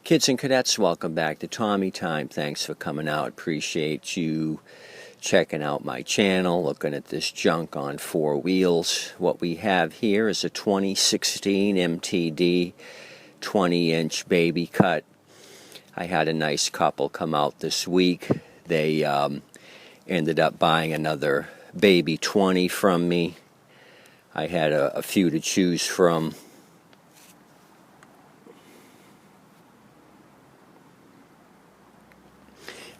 Kids and cadets, welcome back to Tommy Time. Thanks for coming out. Appreciate you checking out my channel, looking at this junk on four wheels. What we have here is a 2016 MTD 20-inch baby cut. I had a nice couple come out this week. They ended up buying another baby 20 from me. I had a few to choose from.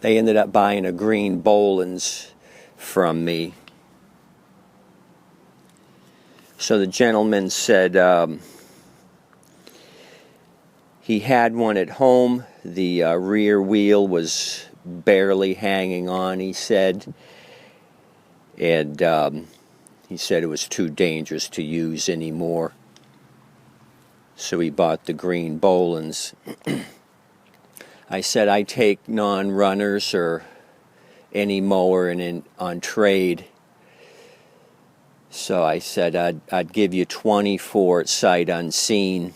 They ended up buying a green Boland's from me. So the gentleman said he had one at home. The rear wheel was barely hanging on, he said. And he said it was too dangerous to use anymore. So he bought the green Boland's. I said I take non-runners or any mower on trade. So I said I'd give you 20 for it sight unseen.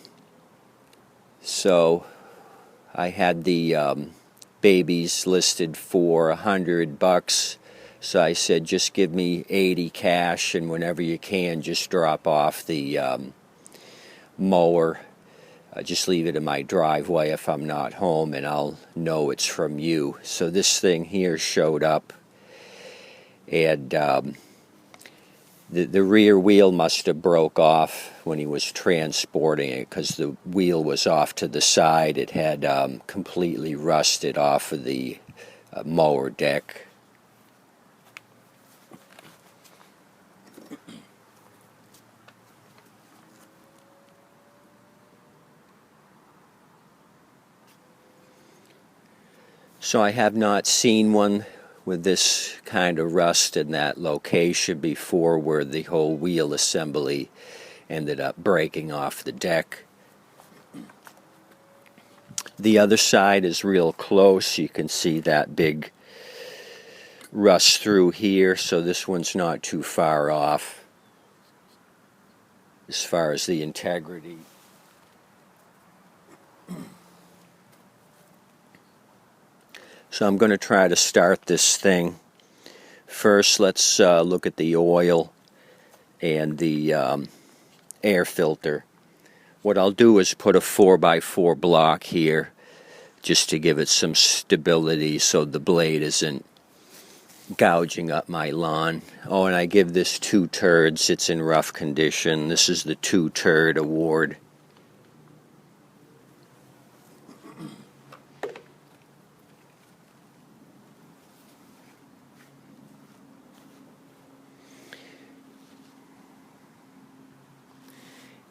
So I had the babies listed for $100. So I said just give me 80 cash, and whenever you can just drop off the mower. Just leave it in my driveway if I'm not home, and I'll know it's from you. So this thing here showed up, and the rear wheel must have broke off when he was transporting it, because the wheel was off to the side. It had completely rusted off of the mower deck. So I have not seen one with this kind of rust in that location before, where the whole wheel assembly ended up breaking off the deck. The other side is real close. You can see that big rust through here, so this one's not too far off as far as the integrity. So I'm going to try to start this thing. First, let's look at the oil and the air filter. What I'll do is put a 4x4 block here just to give it some stability so the blade isn't gouging up my lawn. Oh, and I give this 2 turds. It's in rough condition. This is the 2 turd award.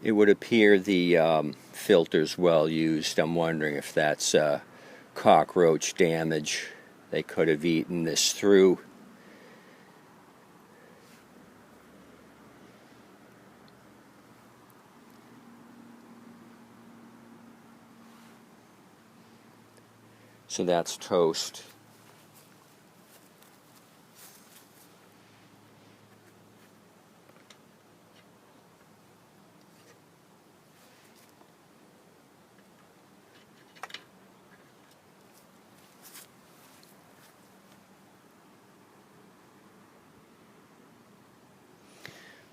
It would appear the filter's well used. I'm wondering if that's cockroach damage. They could have eaten this through. So that's toast.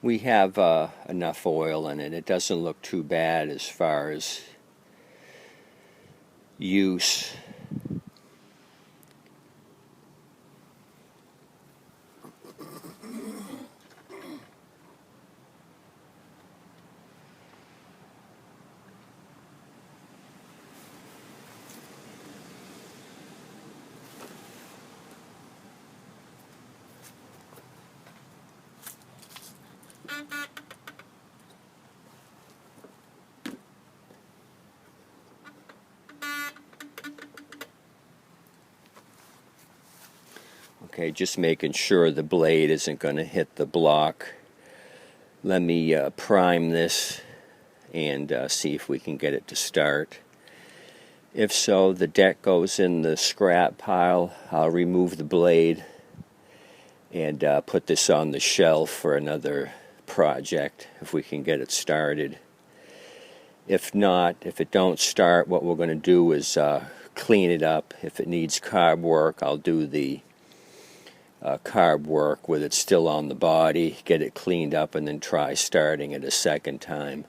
We have enough oil in it. It doesn't look too bad as far as use. Okay, just making sure the blade isn't going to hit the block. Let me prime this and see if we can get it to start. If so, the deck goes in the scrap pile. I'll remove the blade and put this on the shelf for another project if we can get it started. If not, if it don't start, what we're going to do is clean it up. If it needs carb work, I'll do the carb work with it still on the body, get it cleaned up, and then try starting it a second time.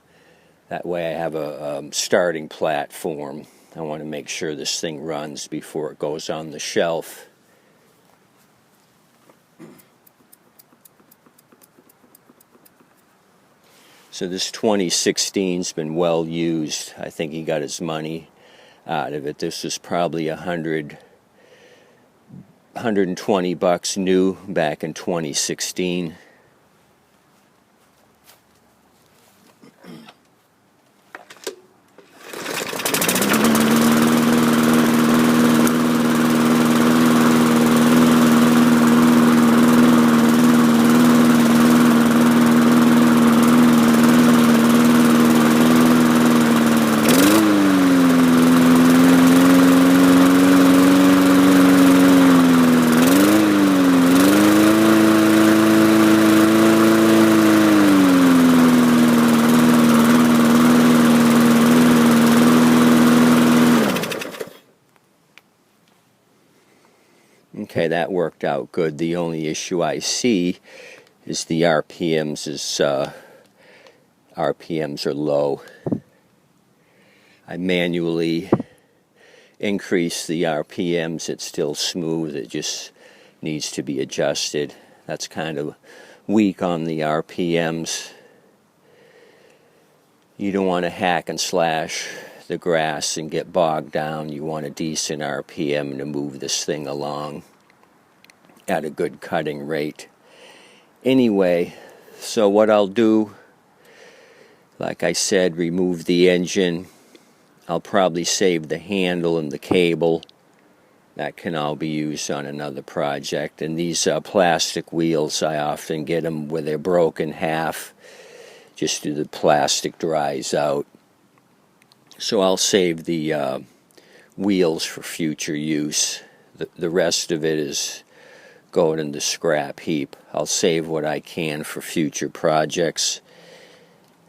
That way I have a starting platform. I want to make sure this thing runs before it goes on the shelf. So this 2016's been well used. I think he got his money out of it. This was probably $120 new back in 2016. Okay, that worked out good. The only issue I see is the RPMs are low. I manually increase the RPMs. It's still smooth. It just needs to be adjusted. That's kind of weak on the RPMs. You don't want to hack and slash the grass and get bogged down. You want a decent RPM to move this thing along at a good cutting rate. Anyway, so what I'll do, like I said, remove the engine. I'll probably save the handle and the cable. That can all be used on another project. And these plastic wheels, I often get them where they're broken half, just so the plastic dries out. So I'll save the wheels for future use. The rest of it is going in the scrap heap. I'll save what I can for future projects.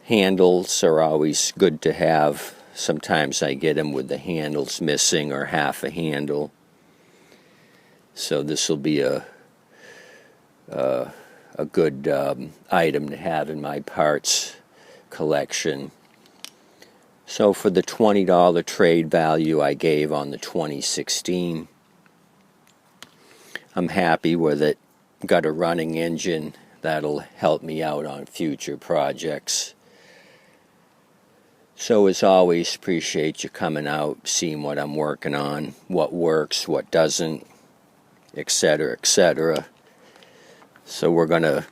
Handles are always good to have. Sometimes I get them with the handles missing or half a handle. So this will be a good item to have in my parts collection. So for the $20 trade value I gave on the 2016, I'm happy with it. Got a running engine that'll help me out on future projects. So as always, appreciate you coming out, seeing what I'm working on, what works, what doesn't, etc., etc. So we're going to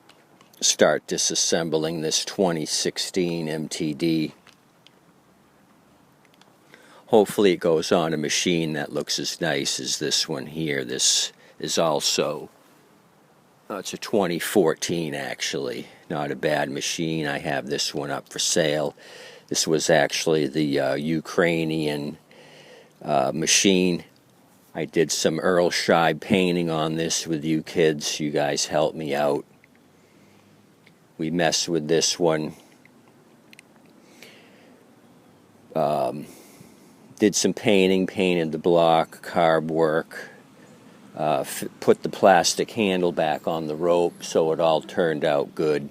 start disassembling this 2016 MTD. Hopefully it goes on a machine that looks as nice as this one here. This is also, it's a 2014 actually, not a bad machine. I have this one up for sale. This was actually the Ukrainian machine. I did some Earl Scheib painting on this with you kids. You guys helped me out. We messed with this one. Did some painting, painted the block, carb work. Put the plastic handle back on the rope, so it all turned out good.